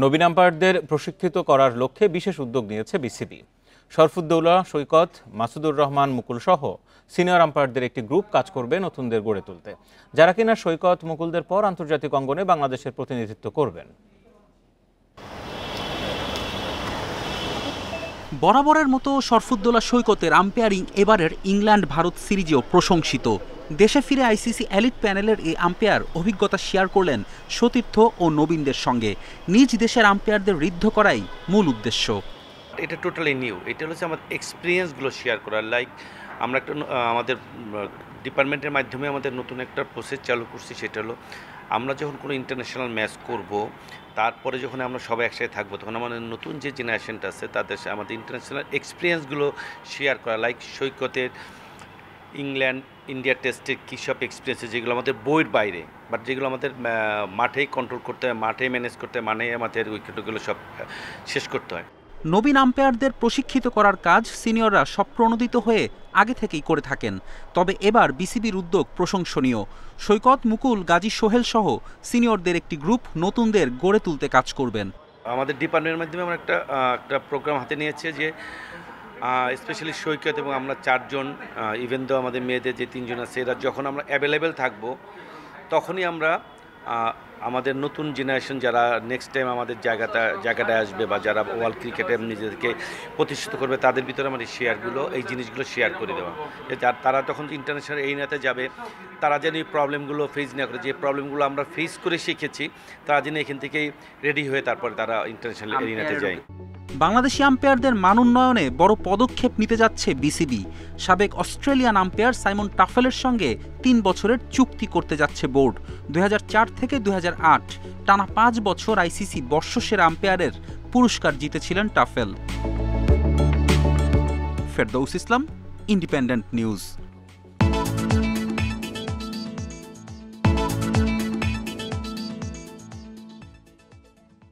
নবীন আম্পায়ারদের প্রশিক্ষিত করার লক্ষ্যে বিশেষ উদ্যোগ নিয়েছে বিসিবি। শরফুদ্দৌলা, সৈকত, মাসুদুর রহমান, মুকুল সহ সিনিয়র আম্পায়ারদের একটি গ্রুপ কাজ করবে নতুনদের গড়ে তুলতে, যারা কিনা সৈকত, মুকুলদের পর আন্তর্জাতিক অঙ্গনে বাংলাদেশের প্রতিনিধিত্ব করবেন। বরাবরের মতো শরফুদ্দৌলা, সৈকতের আম্পায়ারিং এবারের ইংল্যান্ড ভারত সিরিজেও প্রশংসিত। দেশে ফিরে আইসিসি এলিট প্যানেলের এই আম্পায়ার অভিজ্ঞতা শেয়ার করলেন সতীর্থ ও নবীনদের সঙ্গে। নিজ দেশের আম্পায়ারদের ঋদ্ধ করাই মূল উদ্দেশ্য। এটা টোটালি নিউ। এটা হচ্ছে আমাদের এক্সপিরিয়েন্সগুলো শেয়ার করার। লাইক আমরা একটা আমাদের ডিপার্টমেন্টের মাধ্যমে আমাদের নতুন একটা প্রসেস চালু করছি। সেটা হলো আমরা যখন কোনো ইন্টারন্যাশনাল ম্যাচ করব, তারপরে যখন আমরা সবাই একসাথে থাকবো, তখন আমাদের নতুন যে জেনারেশনটা আছে তাদের আমাদের ইন্টারন্যাশনাল এক্সপিরিয়েন্সগুলো শেয়ার করা। লাইক সৈকতের ইংল্যান্ড ইন্ডিয়া টেস্টের কী সব এক্সপিরিয়েন্স যেগুলো আমাদের বইয়ের বাইরে, বাট যেগুলো আমাদের মাঠেই কন্ট্রোল করতে হয়, মাঠেই ম্যানেজ করতে হয়, মানে আমাদের উইকেটগুলো সব শেষ করতে হয়। নবীন আম্পায়ারদের প্রশিক্ষিত করার কাজ সিনিয়ররা স্বপ্রণোদিত হয়ে আগে থেকেই করে থাকেন। তবে এবার বিসিবির উদ্যোগ প্রশংসনীয়। সৈকত, মুকুল, গাজী সোহেল সহ সিনিয়রদের একটি গ্রুপ নতুনদের গড়ে তুলতে কাজ করবেন। আমাদের ডিপার্টমেন্টের মাধ্যমে আমরা একটা প্রোগ্রাম হাতে নিয়েছে যে স্পেশালি সৈকত এবং আমরা 4 জন, ইভেন দো আমাদের মেয়েদের যে 3 জন আছে, এরা যখন আমরা অ্যাভেলেবেল থাকবো তখনই আমরা আমাদের নতুন জেনারেশন যারা নেক্সট টাইম আমাদের জায়গাটায় আসবে বা যারা ওয়ার্ল্ড ক্রিকেটে নিজেদেরকে প্রতিষ্ঠিত করবে, তাদের ভিতরে আমাদের এই জিনিসগুলো শেয়ার করে দেওয়া। তারা তখন ইন্টারন্যাশনাল এরিয়াতে যাবে, তারা যেন এই প্রবলেমগুলো ফেস না করে, যে প্রবলেমগুলো আমরা ফেস করে শিখেছি, তারা যেন এখান থেকেই রেডি হয়ে তারপরে তারা ইন্টারন্যাশনাল এরিয়াতে যায়। বাংলাদেশি আম্পায়ারদের মান উন্নয়নে বড় পদক্ষেপ নিতে যাচ্ছে বিসিবি। সাবেক অস্ট্রেলিয়ান আম্পায়ার সাইমন টাফেলের সঙ্গে 3 বছরের চুক্তি করতে যাচ্ছে বোর্ড। 2004 থেকে 2008 টানা 5 বছর আইসিসি বর্ষসেরা আম্পায়ারের পুরস্কার জিতেছিলেন টাফেল। ফেরদৌস ইসলাম, ইন্ডিপেন্ডেন্ট নিউজ।